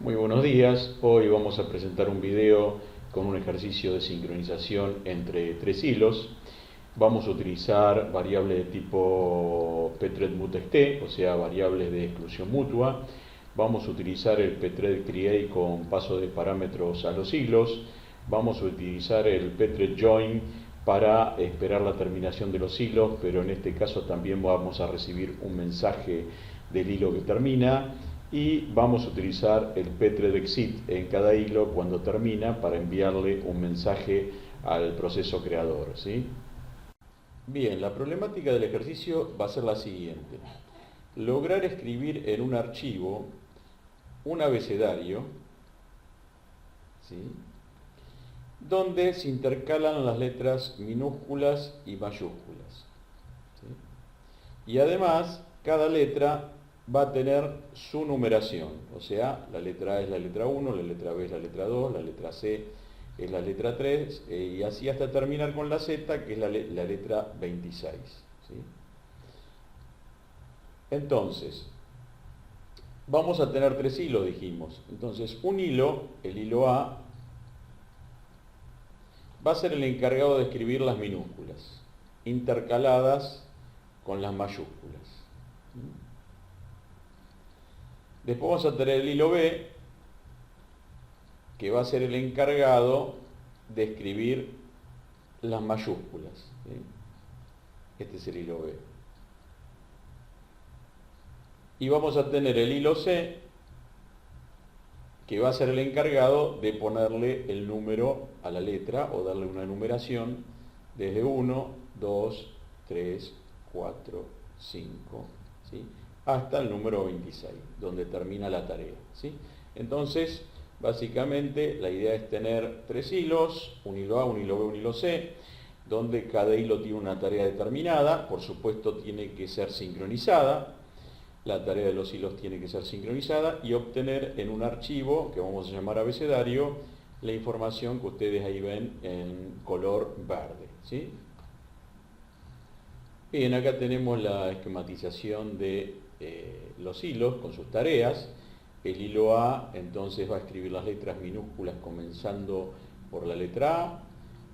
Muy buenos días, hoy vamos a presentar un video con un ejercicio de sincronización entre tres hilos. Vamos a utilizar variables de tipo pthread-mutex-t, o sea, variables de exclusión mutua. Vamos a utilizar el pthread create con paso de parámetros a los hilos. Vamos a utilizar el pthread join para esperar la terminación de los hilos, pero en este caso también vamos a recibir un mensaje del hilo que termina. Y vamos a utilizar el pthread exit en cada hilo cuando termina para enviarle un mensaje al proceso creador, ¿sí? Bien, la problemática del ejercicio va a ser la siguiente. Lograr escribir en un archivo un abecedario, ¿sí?, donde se intercalan las letras minúsculas y mayúsculas, ¿sí? Y además, cada letra va a tener su numeración, o sea, la letra A es la letra 1, la letra B es la letra 2, la letra C es la letra 3, y así hasta terminar con la Z, que es la letra 26. ¿Sí? Entonces, vamos a tener tres hilos, dijimos. Entonces, un hilo, el hilo A, va a ser el encargado de escribir las minúsculas, intercaladas con las mayúsculas. Después vamos a tener el hilo B, que va a ser el encargado de escribir las mayúsculas, ¿sí? Este es el hilo B. Y vamos a tener el hilo C, que va a ser el encargado de ponerle el número a la letra o darle una numeración desde 1, 2, 3, 4, 5, ¿sí?, hasta el número 26, donde termina la tarea, ¿sí? Entonces, básicamente la idea es tener tres hilos, un hilo A, un hilo B, un hilo C, donde cada hilo tiene una tarea determinada, por supuesto tiene que ser sincronizada, la tarea de los hilos tiene que ser sincronizada y obtener en un archivo, que vamos a llamar abecedario, la información que ustedes ahí ven en color verde, ¿sí? Bien, acá tenemos la esquematización de los hilos con sus tareas. El hilo A entonces va a escribir las letras minúsculas comenzando por la letra A.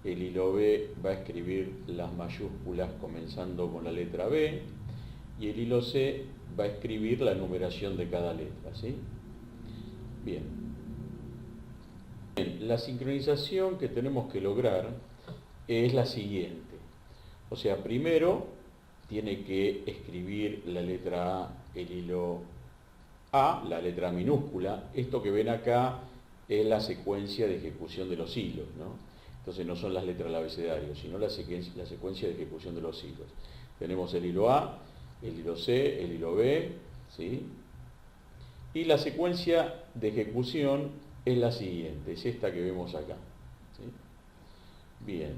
El hilo B va a escribir las mayúsculas comenzando con la letra B. Y el hilo C va a escribir la numeración de cada letra, ¿sí? Bien. La sincronización que tenemos que lograr es la siguiente. O sea, primero tiene que escribir la letra A, el hilo A, la letra minúscula. Esto que ven acá es la secuencia de ejecución de los hilos, ¿no? Entonces no son las letras del abecedario, sino la secuencia de ejecución de los hilos. Tenemos el hilo A, el hilo C, el hilo B, ¿sí? Y la secuencia de ejecución es la siguiente, es esta que vemos acá, ¿sí? Bien,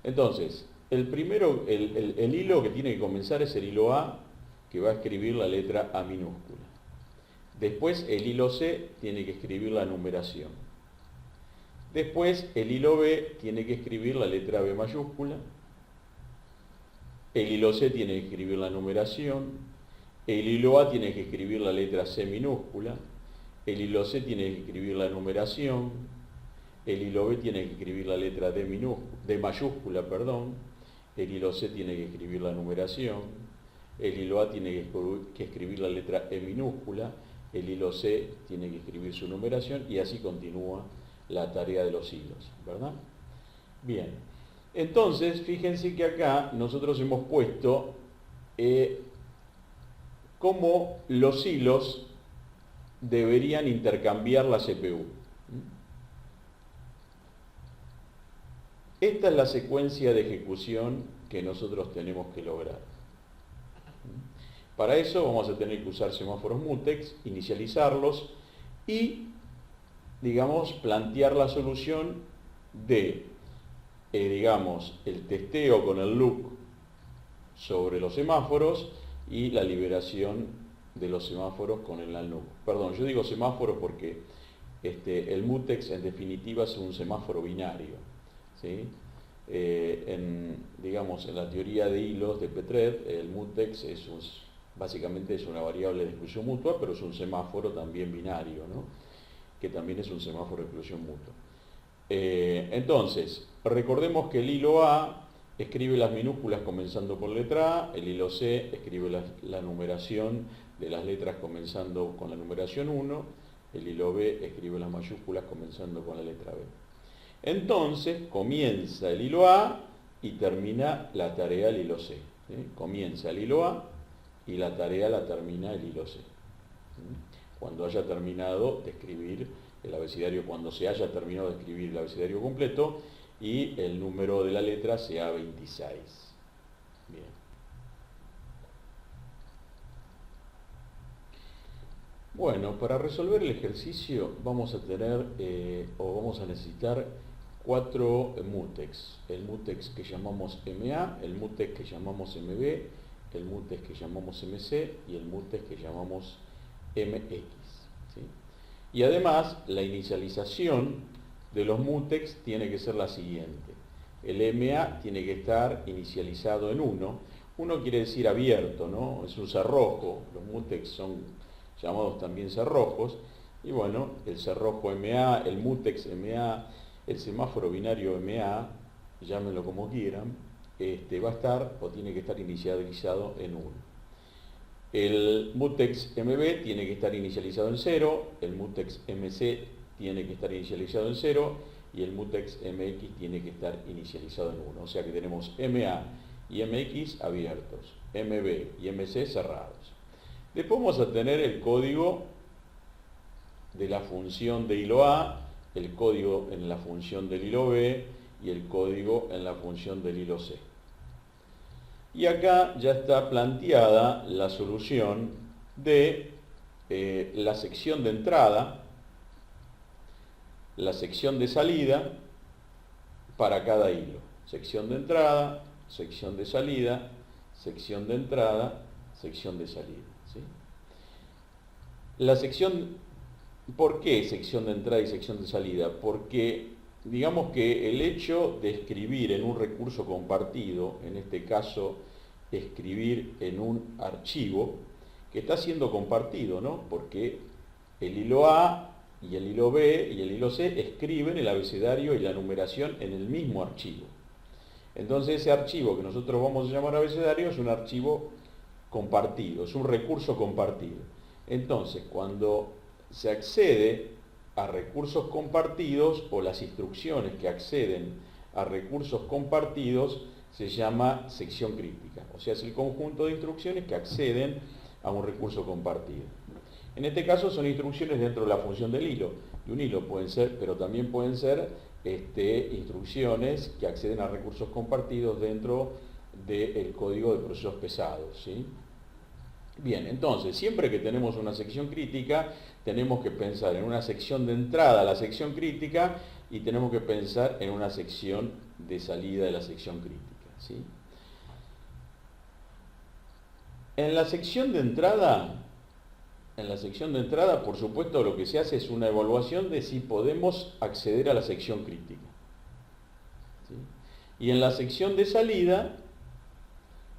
entonces, el primero, el hilo que tiene que comenzar es el hilo A, que va a escribir la letra A minúscula. Después el hilo C tiene que escribir la numeración. Después el hilo B tiene que escribir la letra B mayúscula. El hilo C tiene que escribir la numeración. El hilo A tiene que escribir la letra C minúscula. El hilo C tiene que escribir la numeración. El hilo B tiene que escribir la letra D mayúscula, perdón. El hilo C tiene que escribir la numeración. El hilo A tiene que escribir la letra E minúscula. El hilo C tiene que escribir su numeración y así continúa la tarea de los hilos, ¿verdad? Bien, entonces fíjense que acá nosotros hemos puesto cómo los hilos deberían intercambiar la CPU. Esta es la secuencia de ejecución que nosotros tenemos que lograr. Para eso vamos a tener que usar semáforos mutex, inicializarlos y, digamos, plantear la solución de, digamos, el testeo con el loop sobre los semáforos y la liberación de los semáforos con el null. Perdón, yo digo semáforos porque el mutex en definitiva es un semáforo binario, ¿sí? Digamos, en la teoría de hilos de pthread, el mutex básicamente es una variable de exclusión mutua, pero es un semáforo también binario, ¿no? que también es un semáforo de exclusión mutua. Entonces, recordemos que el hilo A escribe las minúsculas comenzando por letra A, el hilo C escribe la numeración de las letras comenzando con la numeración 1, el hilo B escribe las mayúsculas comenzando con la letra B. Entonces, comienza el hilo A y termina la tarea el hilo C. Comienza el hilo A y la tarea la termina el hilo C. Cuando haya terminado de escribir el abecedario, cuando se haya terminado de escribir el abecedario completo y el número de la letra sea 26. Bien. Bueno, para resolver el ejercicio vamos a tener vamos a necesitar 4 mutex. El mutex que llamamos MA, el mutex que llamamos MB, el mutex que llamamos MC y el mutex que llamamos MX. ¿Sí? Y además, la inicialización de los mutex tiene que ser la siguiente. El MA tiene que estar inicializado en 1. 1 quiere decir abierto, ¿no? Es un cerrojo. Los mutex son llamados también cerrojos. Y bueno, el cerrojo MA, el mutex MA, el semáforo binario MA, llámenlo como quieran, va a estar o tiene que estar inicializado en 1. El mutex MB tiene que estar inicializado en 0, el mutex MC tiene que estar inicializado en 0 y el mutex MX tiene que estar inicializado en 1. O sea que tenemos MA y MX abiertos, MB y MC cerrados. Después vamos a tener el código de la función de hilo A, el código en la función del hilo B y el código en la función del hilo C. Y acá ya está planteada la solución de la sección de entrada, la sección de salida para cada hilo. Sección de entrada, sección de salida, sección de entrada, sección de salida. ¿Sí? La sección, ¿por qué sección de entrada y sección de salida? Porque digamos que el hecho de escribir en un recurso compartido, en este caso escribir en un archivo que está siendo compartido, ¿no? Porque el hilo A y el hilo B y el hilo C escriben el abecedario y la numeración en el mismo archivo. Entonces ese archivo que nosotros vamos a llamar abecedario es un archivo compartido, es un recurso compartido. Entonces, cuando se accede a recursos compartidos o las instrucciones que acceden a recursos compartidos se llama sección crítica, o sea, es el conjunto de instrucciones que acceden a un recurso compartido. En este caso son instrucciones dentro de la función del hilo, de un hilo pueden ser, pero también pueden ser instrucciones que acceden a recursos compartidos dentro del código de procesos pesados, ¿sí? Bien, entonces, siempre que tenemos una sección crítica, tenemos que pensar en una sección de entrada a la sección crítica y tenemos que pensar en una sección de salida de la sección crítica. ¿Sí? En la sección de entrada, por supuesto, lo que se hace es una evaluación de si podemos acceder a la sección crítica. ¿Sí? Y en la sección de salida,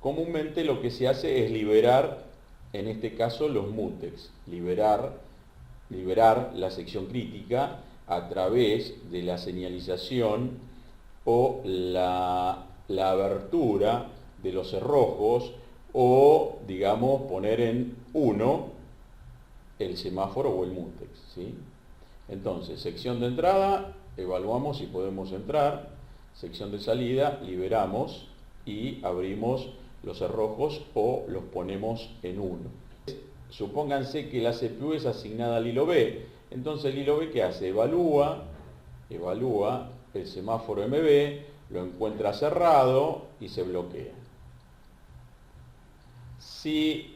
comúnmente lo que se hace es liberar, en este caso, los mutex, liberar la sección crítica a través de la señalización o la abertura de los cerrojos o, digamos, poner en 1 el semáforo o el mutex. ¿Sí? Entonces, sección de entrada, evaluamos si podemos entrar, sección de salida, liberamos y abrimos los cerrojos o los ponemos en 1. Supónganse que la CPU es asignada al hilo B, entonces el hilo B, ¿qué hace? Evalúa el semáforo MB, lo encuentra cerrado y se bloquea. Si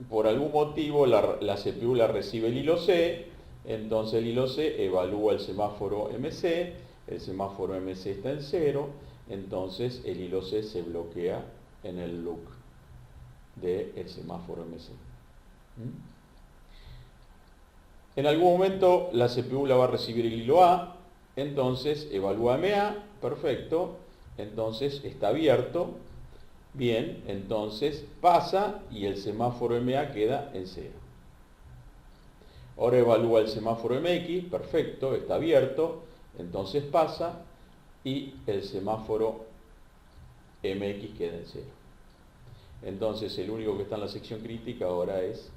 por algún motivo la CPU la recibe el hilo C, entonces el hilo C evalúa el semáforo MC, el semáforo MC está en 0, entonces el hilo C se bloquea en el loop del semáforo MC. En algún momento la CPU la va a recibir el hilo A, entonces evalúa MA, perfecto, entonces está abierto, bien, entonces pasa y el semáforo MA queda en 0. Ahora evalúa el semáforo MX, perfecto, está abierto, entonces pasa y el semáforo MX queda en 0. Entonces el único que está en la sección crítica ahora es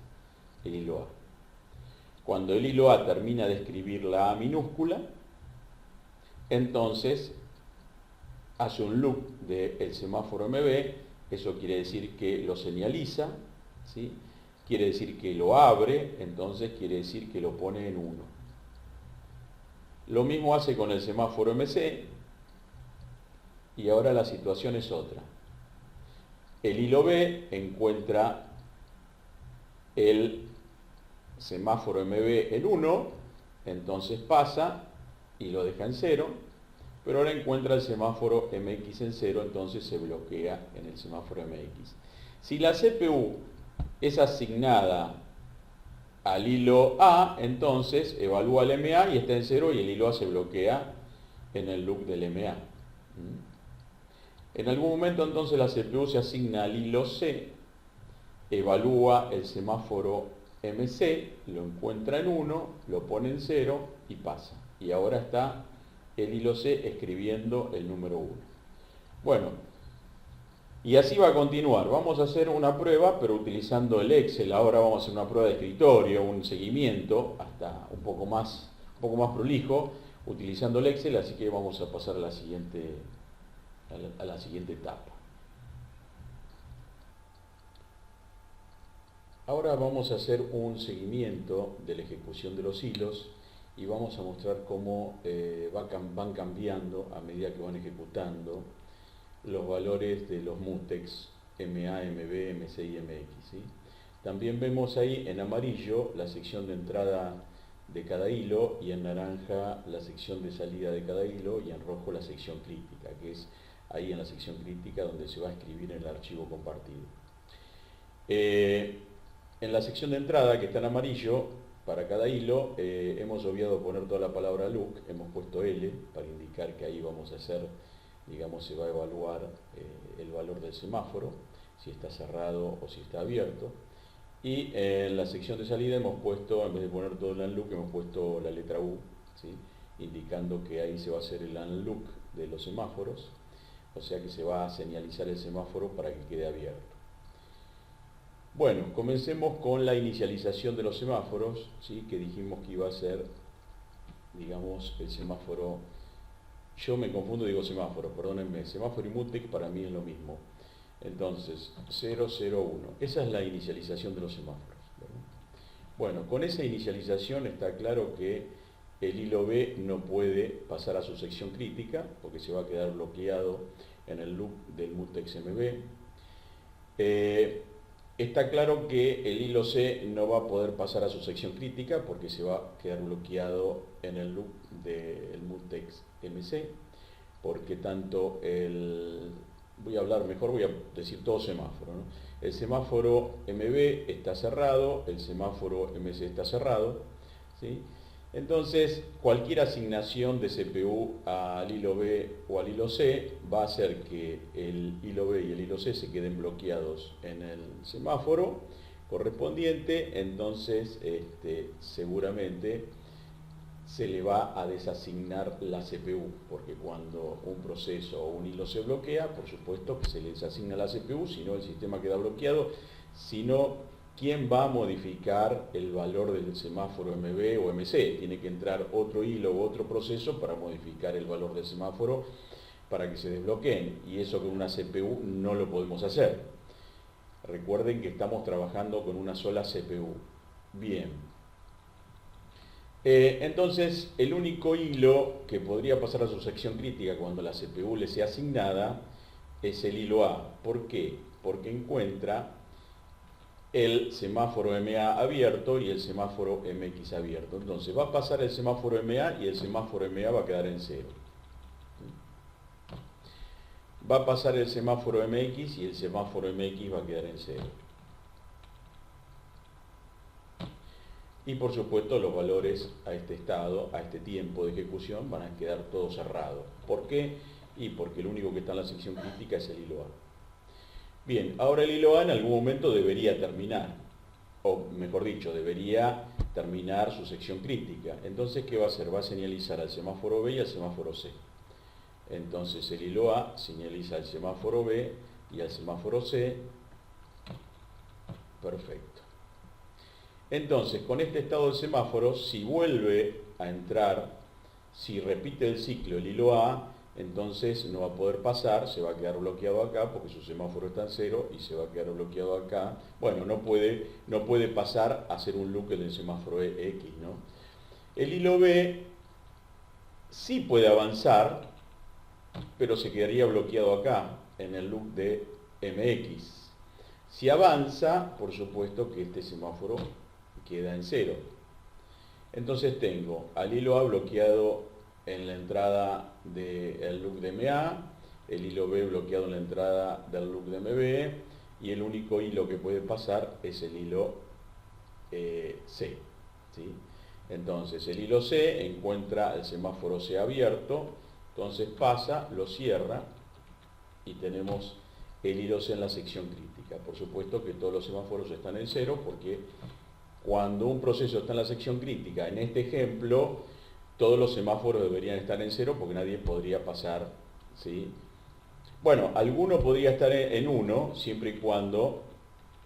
el hilo A. Cuando el hilo A termina de escribir la A minúscula, entonces hace un loop del semáforo MB, eso quiere decir que lo señaliza, ¿sí? Quiere decir que lo abre, entonces quiere decir que lo pone en 1. Lo mismo hace con el semáforo MC, y ahora la situación es otra. El hilo B encuentra el semáforo MB en 1, entonces pasa y lo deja en 0, pero ahora encuentra el semáforo MX en 0, entonces se bloquea en el semáforo MX. Si la CPU es asignada al hilo A, entonces evalúa el MA y está en 0 y el hilo A se bloquea en el loop del MA. En algún momento entonces la CPU se asigna al hilo C, evalúa el semáforo MC, lo encuentra en 1, lo pone en 0 y pasa. Y ahora está el hilo C escribiendo el número 1. Bueno, y así va a continuar. Vamos a hacer una prueba, pero utilizando el Excel. Ahora vamos a hacer una prueba de escritorio, un seguimiento, hasta un poco más prolijo, utilizando el Excel, así que vamos a pasar a la siguiente etapa. Ahora vamos a hacer un seguimiento de la ejecución de los hilos y vamos a mostrar cómo van cambiando a medida que van ejecutando los valores de los mutex MA, MB, MC y MX. ¿Sí? También vemos ahí en amarillo la sección de entrada de cada hilo y en naranja la sección de salida de cada hilo y en rojo la sección crítica, que es ahí en la sección crítica donde se va a escribir en el archivo compartido. En la sección de entrada que está en amarillo, para cada hilo, hemos obviado poner toda la palabra look, hemos puesto L para indicar que ahí vamos a hacer, digamos, se va a evaluar el valor del semáforo, si está cerrado o si está abierto. Y en la sección de salida hemos puesto, en vez de poner todo el unlook, hemos puesto la letra U, ¿sí? Indicando que ahí se va a hacer el unlook de los semáforos, o sea que se va a señalizar el semáforo para que quede abierto. Bueno, comencemos con la inicialización de los semáforos, ¿sí? Que dijimos que iba a ser, digamos, el semáforo. Yo me confundo, digo semáforo, perdónenme, semáforo y mutex para mí es lo mismo. Entonces, 0, 0, 1. Esa es la inicialización de los semáforos, ¿verdad? Bueno, con esa inicialización está claro que el hilo B no puede pasar a su sección crítica, porque se va a quedar bloqueado en el loop del mutex MB. Está claro que el hilo C no va a poder pasar a su sección crítica, porque se va a quedar bloqueado en el loop del mutex MC, porque tanto voy a decir todo semáforo, ¿no? El semáforo MB está cerrado, el semáforo MC está cerrado, ¿sí? Entonces, cualquier asignación de CPU al hilo B o al hilo C va a hacer que el hilo B y el hilo C se queden bloqueados en el semáforo correspondiente, entonces seguramente se le va a desasignar la CPU, porque cuando un proceso o un hilo se bloquea, por supuesto que se le desasigna la CPU, si no el sistema queda bloqueado, si no, ¿quién va a modificar el valor del semáforo MB o MC? Tiene que entrar otro hilo u otro proceso para modificar el valor del semáforo para que se desbloqueen, y eso con una CPU no lo podemos hacer. Recuerden que estamos trabajando con una sola CPU. Bien. Entonces, el único hilo que podría pasar a su sección crítica cuando la CPU le sea asignada es el hilo A. ¿Por qué? Porque encuentra el semáforo MA abierto y el semáforo MX abierto. Entonces va a pasar el semáforo MA y el semáforo MA va a quedar en 0. Va a pasar el semáforo MX y el semáforo MX va a quedar en 0. Y por supuesto los valores a este estado, a este tiempo de ejecución, van a quedar todos cerrados. ¿Por qué? Y porque el único que está en la sección crítica es el hilo A. Bien, ahora el hilo A en algún momento debería terminar. o mejor dicho, debería terminar su sección crítica. Entonces, ¿qué va a hacer? Va a señalizar al semáforo B y al semáforo C. Entonces, el hilo A señaliza al semáforo B y al semáforo C. Perfecto. Entonces, con este estado del semáforo, si vuelve a entrar, si repite el ciclo el hilo A, entonces no va a poder pasar, se va a quedar bloqueado acá porque su semáforo está en 0 y se va a quedar bloqueado acá. Bueno, no puede pasar a hacer un loop en el semáforo X, ¿no? El hilo B sí puede avanzar, pero se quedaría bloqueado acá, en el loop de MX. Si avanza, por supuesto que este semáforo queda en 0. Entonces tengo al hilo A bloqueado en la entrada del loop de MA, el hilo B bloqueado en la entrada del loop de MB, y el único hilo que puede pasar es el hilo C. ¿Sí? Entonces el hilo C encuentra el semáforo C abierto, entonces pasa, lo cierra y tenemos el hilo C en la sección crítica. Por supuesto que todos los semáforos están en 0 porque cuando un proceso está en la sección crítica, en este ejemplo, todos los semáforos deberían estar en 0 porque nadie podría pasar, ¿sí? Bueno, alguno podría estar en 1 siempre y cuando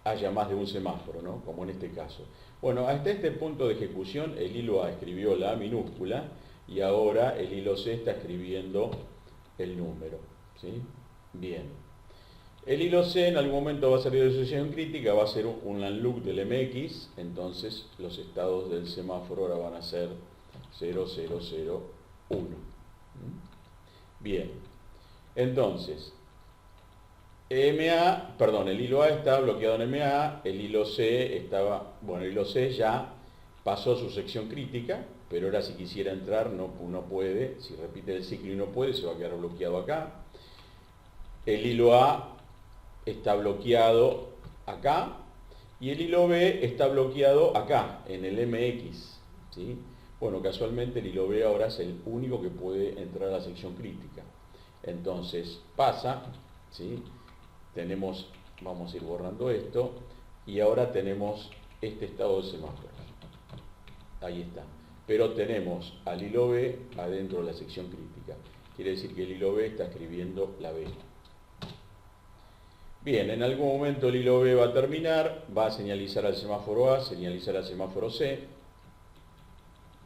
haya más de un semáforo, ¿no? Como en este caso. Bueno, hasta este punto de ejecución el hilo A escribió la A minúscula y ahora el hilo C está escribiendo el número, ¿sí? Bien. El hilo C en algún momento va a salir de su sección crítica, va a ser un unloop del MX, entonces los estados del semáforo ahora van a ser 0, 0, 0, 1. Bien, entonces, el hilo A está bloqueado en MA, el hilo C el hilo C ya pasó su sección crítica, pero ahora si quisiera entrar no puede, si repite el ciclo y no puede, se va a quedar bloqueado acá. El hilo A está bloqueado acá y el hilo B está bloqueado acá, en el MX, ¿sí? Bueno, casualmente el hilo B ahora es el único que puede entrar a la sección crítica. Entonces pasa, ¿sí? Vamos a ir borrando esto, y ahora tenemos este estado de semáforo. Ahí está. Pero tenemos al hilo B adentro de la sección crítica. Quiere decir que el hilo B está escribiendo la B. Bien, en algún momento el hilo B va a terminar, va a señalizar al semáforo A, señalizar al semáforo C.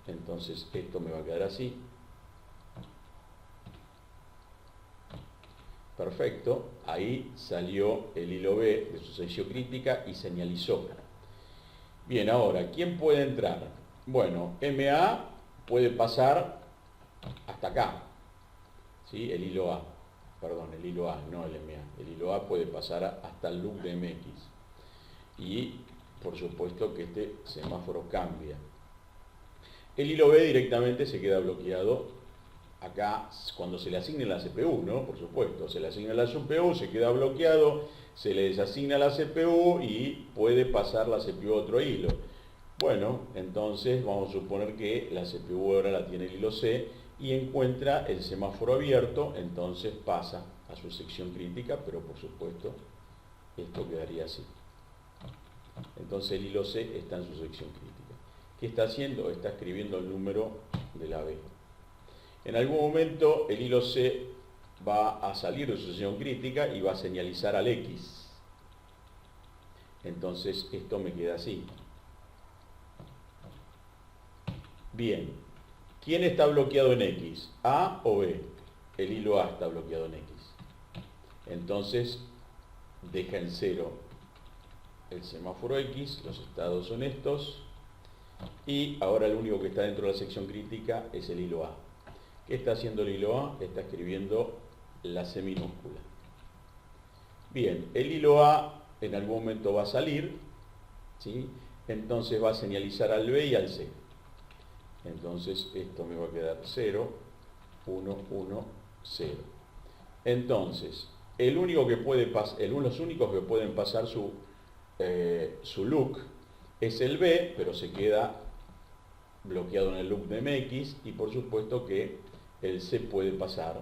Entonces esto me va a quedar así. Perfecto, ahí salió el hilo B de su sección crítica y señalizó. Bien, ahora, ¿quién puede entrar? Bueno, MA puede pasar hasta acá, ¿sí? El hilo A, no el MA. El hilo A puede pasar hasta el loop de MX. Y, por supuesto, que este semáforo cambia. El hilo B directamente se queda bloqueado acá cuando se le asigne la CPU, ¿no? Por supuesto, se le asigna la CPU, se queda bloqueado, se le desasigna la CPU y puede pasar la CPU a otro hilo. Bueno, entonces vamos a suponer que la CPU ahora la tiene el hilo C y encuentra el semáforo abierto, entonces pasa a su sección crítica, pero por supuesto esto quedaría así. Entonces el hilo C está en su sección crítica. ¿Qué está haciendo? Está escribiendo el número de la B. En algún momento el hilo C va a salir de su sección crítica y va a señalizar al X. Entonces esto me queda así. Bien, ¿quién está bloqueado en X? ¿A o B? El hilo A está bloqueado en X. Entonces deja en 0 el semáforo X, los estados son estos, y ahora el único que está dentro de la sección crítica es el hilo A. ¿Qué está haciendo el hilo A? Está escribiendo la C minúscula. Bien, el hilo A en algún momento va a salir, ¿sí? Entonces va a señalizar al B y al C. Entonces esto me va a quedar 0, 1, 1, 0. Entonces, los únicos que pueden pasar su loop es el B, pero se queda bloqueado en el loop de MX, y por supuesto que el C puede pasar.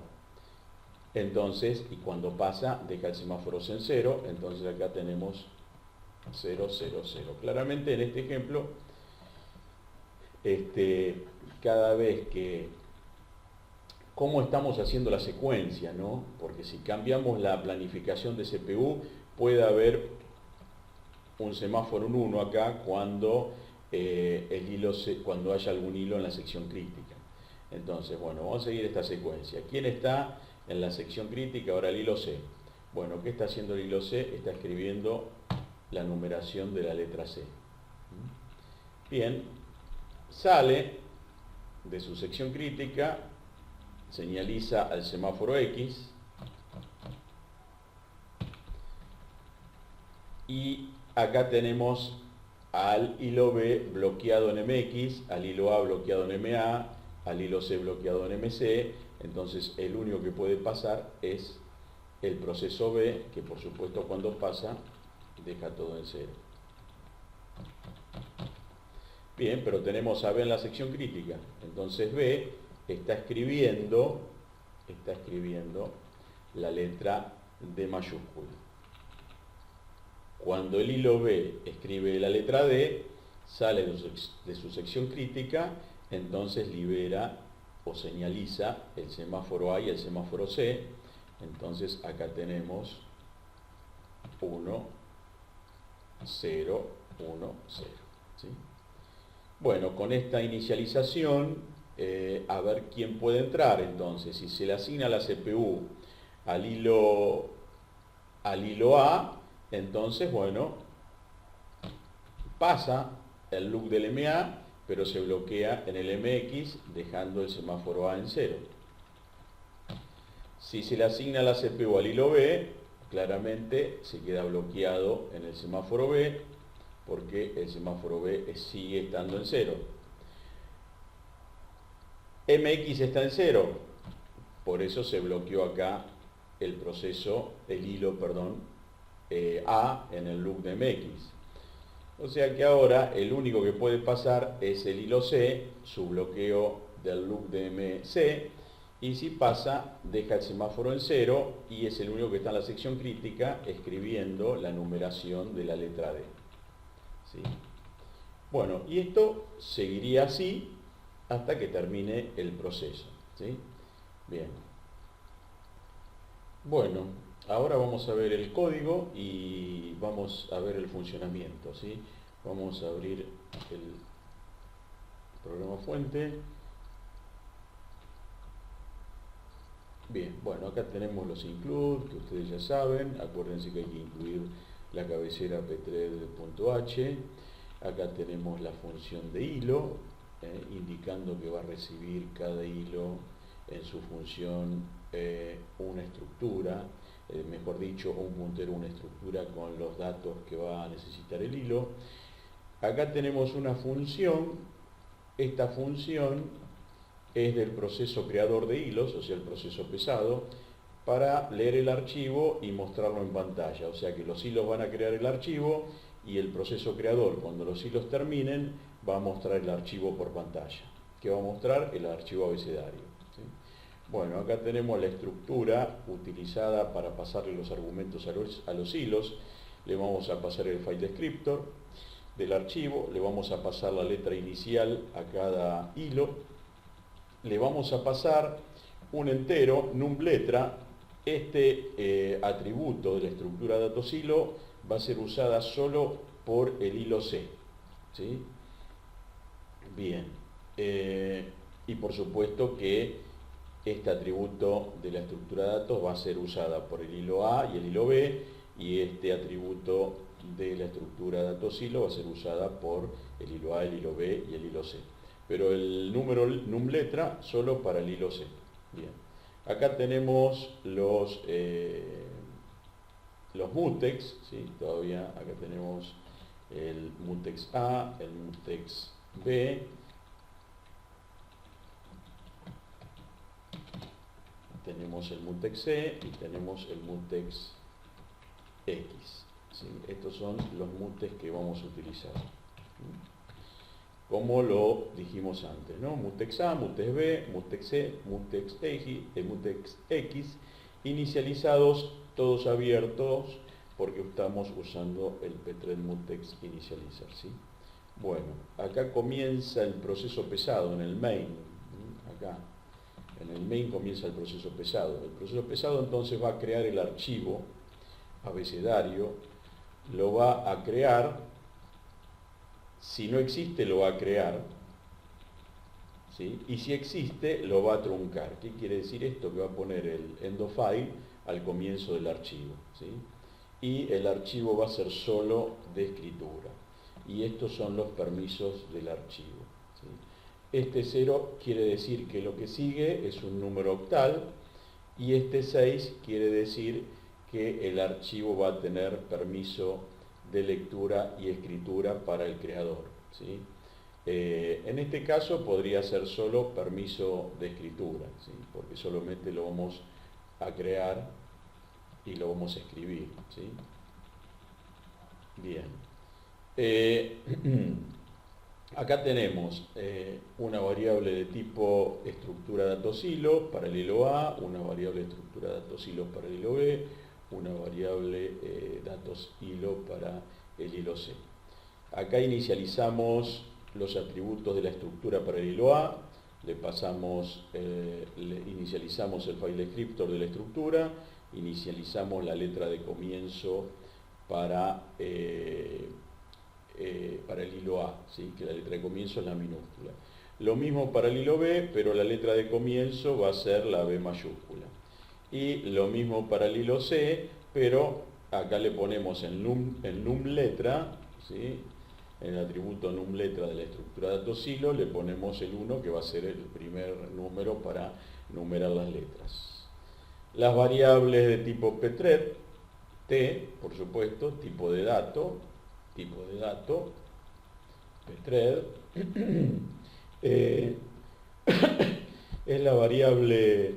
Entonces, y cuando pasa, deja el semáforo C en 0, entonces acá tenemos 0, 0, 0. Claramente en este ejemplo, cada vez que, cómo estamos haciendo la secuencia, ¿no? Porque si cambiamos la planificación de CPU, puede haber un semáforo en 1 acá cuando, cuando haya algún hilo en la sección crítica. Entonces, bueno, vamos a seguir esta secuencia. ¿Quién está en la sección crítica? Ahora el hilo C. Bueno, ¿qué está haciendo el hilo C? Está escribiendo la numeración de la letra C. Bien, sale de su sección crítica, señaliza al semáforo X y acá tenemos al hilo B bloqueado en MX, al hilo A bloqueado en MA, al hilo C bloqueado en MC. Entonces el único que puede pasar es el proceso B, que por supuesto cuando pasa deja todo en 0. Bien, pero tenemos a B en la sección crítica. Entonces B está escribiendo la letra D mayúscula. Cuando el hilo B escribe la letra D, sale de su sección crítica, entonces libera o señaliza el semáforo A y el semáforo C. Entonces acá tenemos 1, 0, 1, 0. ¿Sí? Bueno, con esta inicialización, a ver quién puede entrar. Entonces, si se le asigna la CPU al hilo A, entonces, bueno, pasa el loop del MA, pero se bloquea en el MX, dejando el semáforo A en 0. Si se le asigna la CPU al hilo B, claramente se queda bloqueado en el semáforo B, porque el semáforo B sigue estando en 0. MX está en 0, por eso se bloqueó acá el hilo A en el loop de MX. O sea que ahora el único que puede pasar es el hilo C, su bloqueo del loop de MC, y si pasa, deja el semáforo en 0 y es el único que está en la sección crítica escribiendo la numeración de la letra D. ¿Sí? Bueno, y esto seguiría así hasta que termine el proceso. ¿Sí? Bien. Bueno, ahora vamos a ver el código y vamos a ver el funcionamiento. ¿Sí? Vamos a abrir el programa fuente. Bien, bueno, acá tenemos los include, que ustedes ya saben. Acuérdense que hay que incluir la cabecera pthread.h. Acá tenemos la función de hilo, indicando que va a recibir cada hilo en su función una estructura, mejor dicho, un puntero, una estructura con los datos que va a necesitar el hilo. Acá tenemos una función. Esta función es del proceso creador de hilos, o sea, el proceso pesado, para leer el archivo y mostrarlo en pantalla. O sea que los hilos van a crear el archivo y el proceso creador, cuando los hilos terminen, va a mostrar el archivo por pantalla. ¿Qué va a mostrar? El archivo abecedario. ¿Sí? Bueno, acá tenemos la estructura utilizada para pasarle los argumentos a los hilos. Le vamos a pasar el file descriptor del archivo, le vamos a pasar la letra inicial a cada hilo, le vamos a pasar un entero, numLetra. Este atributo de la estructura datos hilo va a ser usada solo por el hilo C. ¿Sí? Bien. Y por supuesto que este atributo de la estructura de datos va a ser usada por el hilo A y el hilo B, y este atributo de la estructura de datos hilo va a ser usada por el hilo A, el hilo B y el hilo C. Pero el número numLetra solo para el hilo C. Bien. Acá tenemos los mutex, ¿sí? Todavía acá tenemos el mutex A, el mutex B, tenemos el mutex C y tenemos el mutex X. ¿Sí? Estos son los mutex que vamos a utilizar. Como lo dijimos antes, ¿no? Mutex A, mutex B, mutex C, mutex X, inicializados, todos abiertos, porque estamos usando el pthread mutex initializer, ¿sí? Bueno, acá comienza el proceso pesado en el main, acá, en el main comienza el proceso pesado. El proceso pesado entonces va a crear el archivo abecedario, lo va a crear, si no existe lo va a crear, ¿sí? Y si existe lo va a truncar. ¿Qué quiere decir esto? Que va a poner el end of file al comienzo del archivo, ¿sí? Y el archivo va a ser solo de escritura. Y estos son los permisos del archivo, ¿sí? Este 0 quiere decir que lo que sigue es un número octal, y este 6 quiere decir que el archivo va a tener permiso de lectura y escritura para el creador, ¿sí? En este caso podría ser solo permiso de escritura, ¿sí? Porque solamente lo vamos a crear y lo vamos a escribir, ¿sí? Bien. Acá tenemos una variable de tipo estructura datos hilo para el hilo A, una variable de estructura datos hilo para el hilo B, una variable datos hilo para el hilo C. Acá inicializamos los atributos de la estructura para el hilo A, inicializamos el file descriptor de la estructura, inicializamos la letra de comienzo para el hilo A, ¿sí? Que la letra de comienzo es la minúscula. Lo mismo para el hilo B, pero la letra de comienzo va a ser la B mayúscula. Y lo mismo para el hilo C, pero acá le ponemos el num letra, ¿sí? En el atributo num letra de la estructura de datos hilo le ponemos el 1, que va a ser el primer número para numerar las letras. Las variables de tipo pthread, T, por supuesto, tipo de dato, pthread, es la variable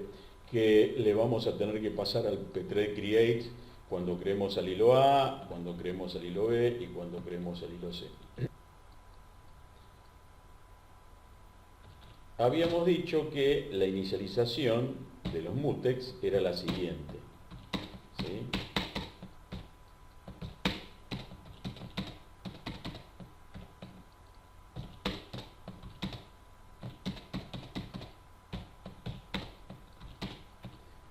que le vamos a tener que pasar al pthread create cuando creemos al hilo A, cuando creemos al hilo B y cuando creemos al hilo C. Habíamos dicho que la inicialización de los mutex era la siguiente, ¿sí?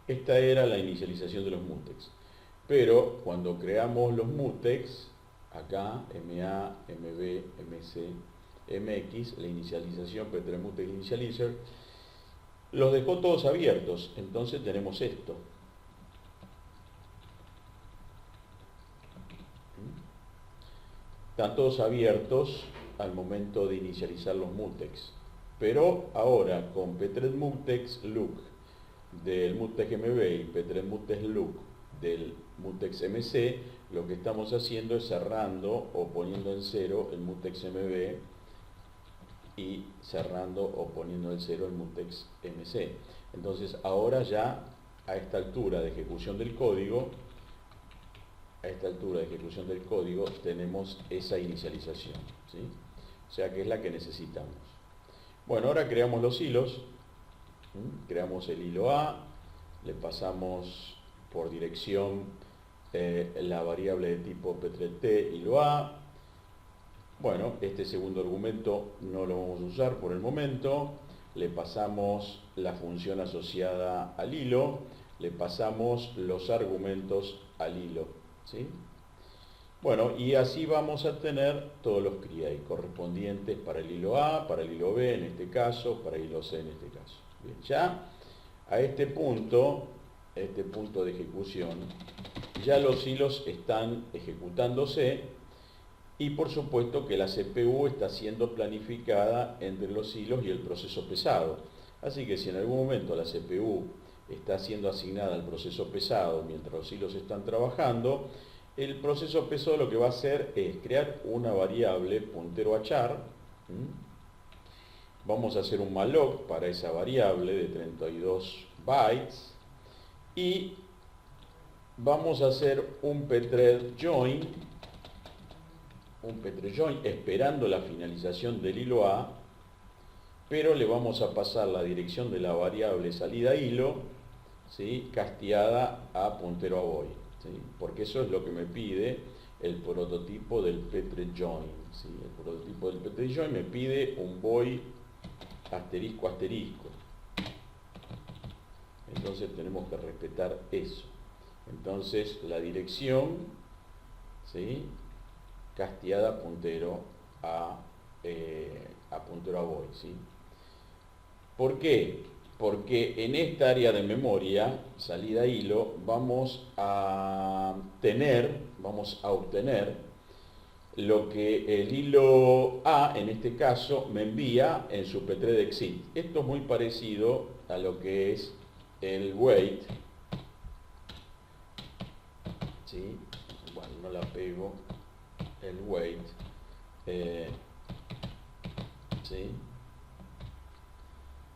Esta era la inicialización de los mutex. Pero cuando creamos los mutex, acá, MA, MB, MC, MX, la inicialización pthread mutex initializer, los dejó todos abiertos. Entonces tenemos esto. Están todos abiertos al momento de inicializar los mutex. Pero ahora con pthread mutex look del mutex MB y pthread mutex look del mutex MC, lo que estamos haciendo es cerrando o poniendo en cero el mutex MB y cerrando o poniendo en cero el mutex MC. Entonces ahora ya a esta altura de ejecución del código, tenemos esa inicialización, ¿sí? O sea que es la que necesitamos. Bueno, ahora creamos los hilos. Creamos el hilo A, le pasamos por dirección la variable de tipo pthread hilo A. Bueno, este segundo argumento no lo vamos a usar por el momento. Le pasamos la función asociada al hilo, le pasamos los argumentos al hilo, ¿sí? Bueno, y así vamos a tener todos los create correspondientes para el hilo A, para el hilo B en este caso, para el hilo C en este caso. Bien, ya a este punto de ejecución, ya los hilos están ejecutándose y por supuesto que la CPU está siendo planificada entre los hilos y el proceso pesado. Así que si en algún momento la CPU está siendo asignada al proceso pesado mientras los hilos están trabajando, el proceso pesado lo que va a hacer es crear una variable puntero a char. Vamos a hacer un malloc para esa variable de 32 bytes y vamos a hacer un pthread join esperando la finalización del hilo A, pero le vamos a pasar la dirección de la variable salida hilo, ¿sí? Casteada a puntero a void. ¿sí? Porque eso es lo que me pide el prototipo del Petri join, ¿sí? El prototipo del Petri join me pide un void asterisco asterisco. Entonces tenemos que respetar eso. Entonces la dirección, ¿sí? Casteada puntero a puntero a void, ¿sí? ¿Por qué? Porque en esta área de memoria, salida hilo, vamos a obtener lo que el hilo A, en este caso, me envía en su pthread exit. Esto es muy parecido a lo que es el wait, ¿sí? Bueno, no la pego, el wait, ¿sí?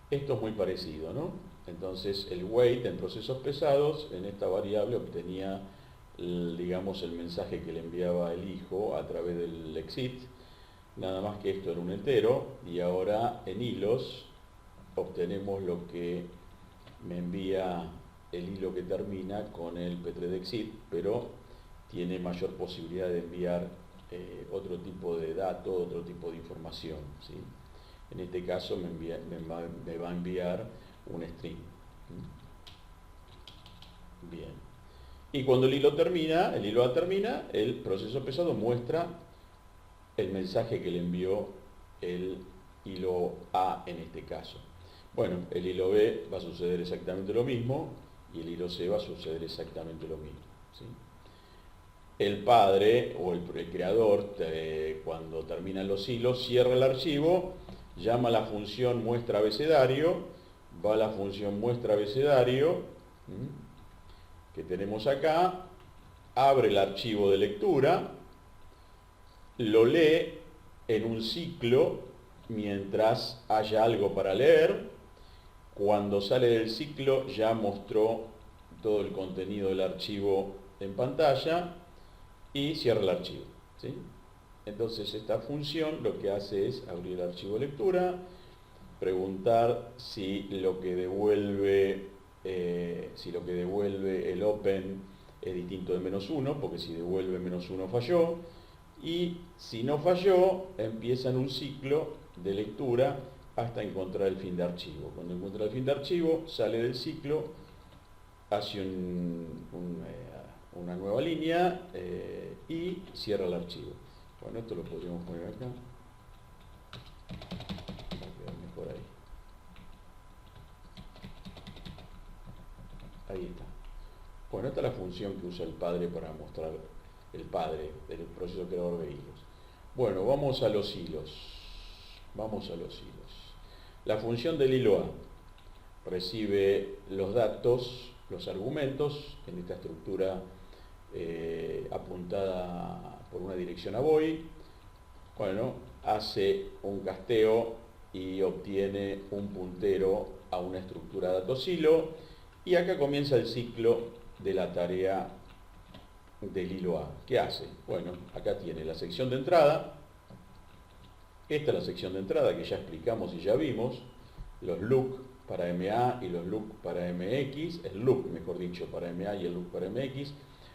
Esto es muy parecido, ¿no? Entonces el wait en procesos pesados, en esta variable obtenía, digamos, el mensaje que le enviaba el hijo a través del exit, nada más que esto era un entero, y ahora en hilos obtenemos lo que me envía el hilo que termina con el pthread exit, pero tiene mayor posibilidad de enviar otro tipo de dato, otro tipo de información, ¿sí? En este caso me va a enviar un string. Bien. Y cuando el hilo A termina, el proceso pesado muestra el mensaje que le envió el hilo A en este caso. Bueno, el hilo B va a suceder exactamente lo mismo y el hilo C va a suceder exactamente lo mismo, ¿sí? El padre o el creador, cuando terminan los hilos, cierra el archivo, llama a la función muestra abecedario, va a la función muestra abecedario, que tenemos acá, abre el archivo de lectura, lo lee en un ciclo mientras haya algo para leer. Cuando sale del ciclo ya mostró todo el contenido del archivo en pantalla y cierra el archivo, ¿sí? Entonces esta función lo que hace es abrir el archivo de lectura, preguntar si lo que devuelve el open es distinto de -1, porque si devuelve -1 falló, y si no falló, empiezan un ciclo de lectura hasta encontrar el fin de archivo. Cuando encuentra el fin de archivo, sale del ciclo, hace una nueva línea y cierra el archivo. Bueno, esto lo podríamos poner acá. Va a quedar mejor ahí. Ahí está. Bueno, esta es la función que usa el padre para mostrar el padre del proceso creador de hilos. Bueno, vamos a los hilos. Vamos a los hilos. La función del hilo A recibe los datos, los argumentos, en esta estructura apuntada por una dirección a void. Bueno, hace un casteo y obtiene un puntero a una estructura datos hilo, y acá comienza el ciclo de la tarea del hilo A. ¿Qué hace? Bueno, acá tiene la sección de entrada. Esta es la sección de entrada que ya explicamos y ya vimos, los look para MA y los look para MX, el look, mejor dicho, para MA y el look para MX,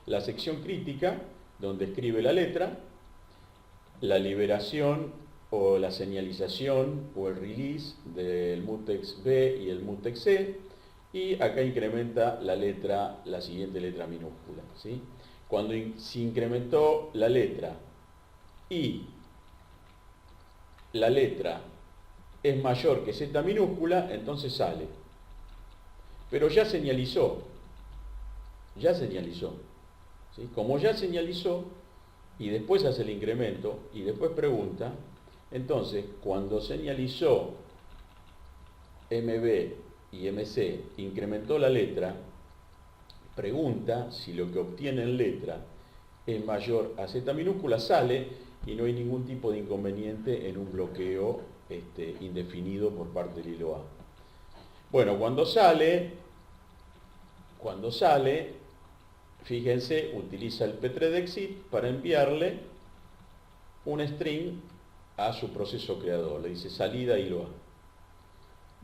la sección crítica, donde escribe la letra, la liberación o la señalización o el release del mutex B y el mutex C, y acá incrementa la siguiente letra minúscula, ¿sí? Cuando se incrementó la letra y la letra es mayor que Z minúscula, entonces sale. Pero ya señalizó, ¿sí? Como ya señalizó y después hace el incremento y después pregunta, entonces cuando señalizó MB y MC, incrementó la letra, pregunta si lo que obtiene en letra es mayor a Z minúscula, sale y no hay ningún tipo de inconveniente en un bloqueo indefinido por parte del hilo A. Bueno, cuando sale, fíjense, utiliza el pthread exit para enviarle un string a su proceso creador. Le dice salida hilo A.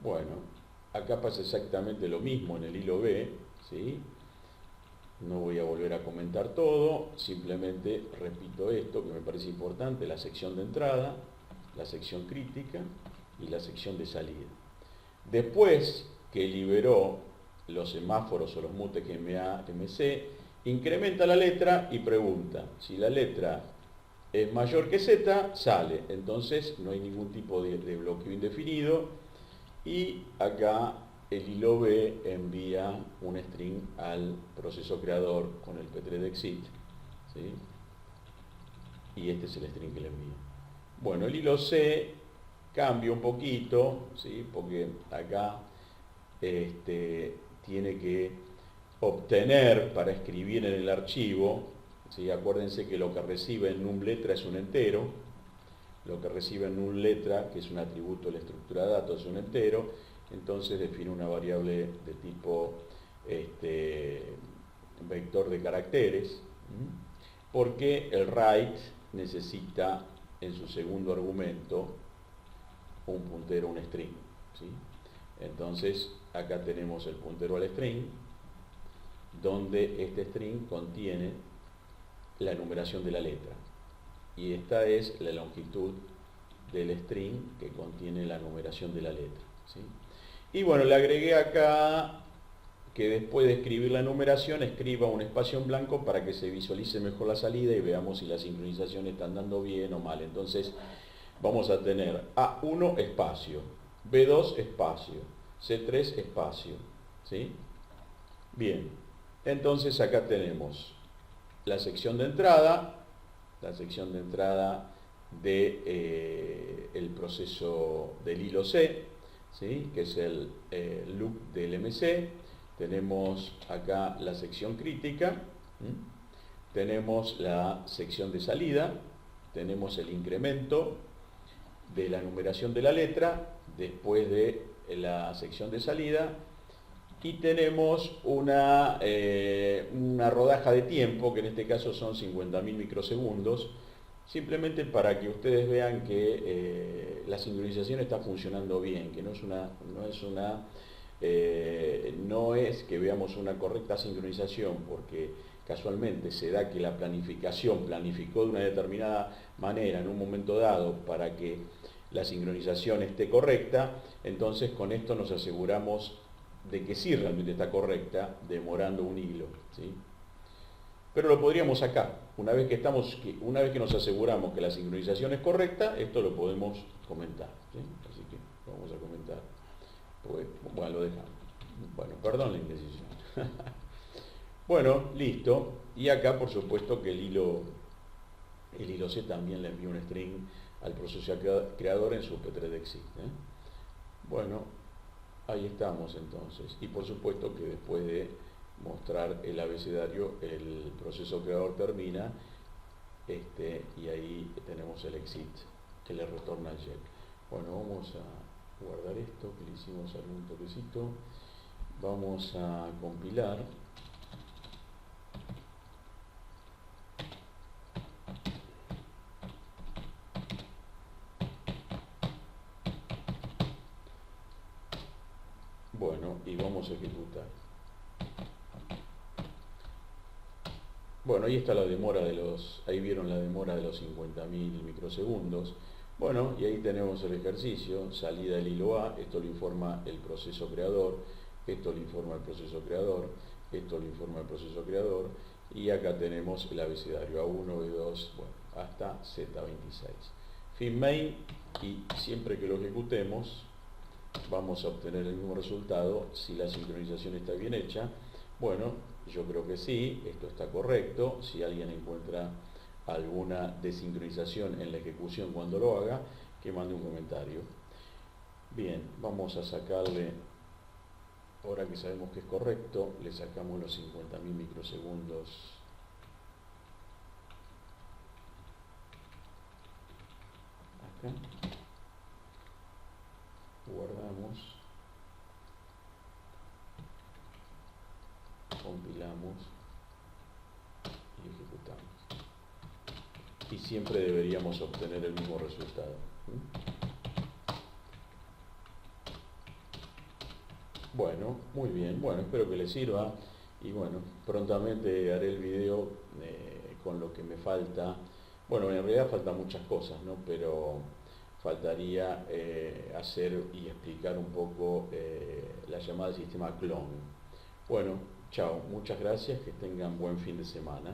Bueno, acá pasa exactamente lo mismo en el hilo B, ¿sí? No voy a volver a comentar todo, simplemente repito esto que me parece importante: la sección de entrada, la sección crítica y la sección de salida. Después que liberó los semáforos o los mutex MA, MC, incrementa la letra y pregunta: si la letra es mayor que Z, sale. Entonces no hay ningún tipo de bloqueo indefinido, y acá el hilo B envía un string al proceso creador con el pthread-exit, ¿sí? Y este es el string que le envía. Bueno, el hilo C cambia un poquito, ¿sí? Porque acá tiene que obtener para escribir en el archivo, ¿sí? Acuérdense que lo que recibe en num letra es un entero, lo que recibe en num letra, que es un atributo de la estructura de datos, es un entero. Entonces define una variable de tipo vector de caracteres, porque el write necesita en su segundo argumento un puntero, un string, ¿sí? Entonces acá tenemos el puntero al string, donde este string contiene la numeración de la letra, y esta es la longitud del string que contiene la numeración de la letra, ¿sí? Y bueno, le agregué acá que después de escribir la numeración escriba un espacio en blanco para que se visualice mejor la salida y veamos si la sincronización está andando bien o mal. Entonces vamos a tener A1 espacio, B2 espacio, C3 espacio, ¿sí? Bien, entonces acá tenemos la sección de entrada, de el proceso del hilo C, ¿sí? Que es el loop del MC. Tenemos acá la sección crítica, tenemos la sección de salida, tenemos el incremento de la numeración de la letra después de la sección de salida, y tenemos una rodaja de tiempo, que en este caso son 50.000 microsegundos, simplemente para que ustedes vean que la sincronización está funcionando bien, que no es que veamos una correcta sincronización porque casualmente se da que la planificación planificó de una determinada manera en un momento dado para que la sincronización esté correcta. Entonces con esto nos aseguramos de que sí realmente está correcta, demorando un hilo, ¿sí? Pero lo podríamos sacar. Una vez que nos aseguramos que la sincronización es correcta, esto lo podemos comentar, ¿sí? Así que lo vamos a comentar. Pues, bueno, lo dejamos. Bueno, perdón la indecisión. Bueno, listo. Y acá, por supuesto, que el hilo C también le envía un string al proceso creador en su pthread-exit, ¿eh? Bueno, ahí estamos entonces. Y por supuesto que después de mostrar el abecedario, el proceso creador termina, y ahí tenemos el exit que le retorna al check. Bueno, vamos a guardar esto que le hicimos algún toquecito. Vamos a compilar. Bueno, y vamos a ejecutar. Bueno, ahí está la demora ahí vieron la demora de los 50.000 microsegundos. Bueno, y ahí tenemos el ejercicio: salida del hilo A, esto lo informa el proceso creador, esto lo informa el proceso creador, esto lo informa el proceso creador, y acá tenemos el abecedario A1, B2, bueno, hasta Z26. Fin main, y siempre que lo ejecutemos vamos a obtener el mismo resultado si la sincronización está bien hecha. Bueno, yo creo que sí, esto está correcto. Si alguien encuentra alguna desincronización en la ejecución cuando lo haga, que mande un comentario. Bien, vamos a sacarle, ahora que sabemos que es correcto, le sacamos los 50.000 microsegundos acá. Guardamos, compilamos y ejecutamos. Y siempre deberíamos obtener el mismo resultado. Bueno, muy bien. Bueno, espero que les sirva. y bueno, prontamente haré el video con lo que me falta. Bueno, en realidad faltan muchas cosas, ¿no? Pero faltaría hacer y explicar un poco la llamada del sistema clon. Bueno, chao, muchas gracias, que tengan buen fin de semana.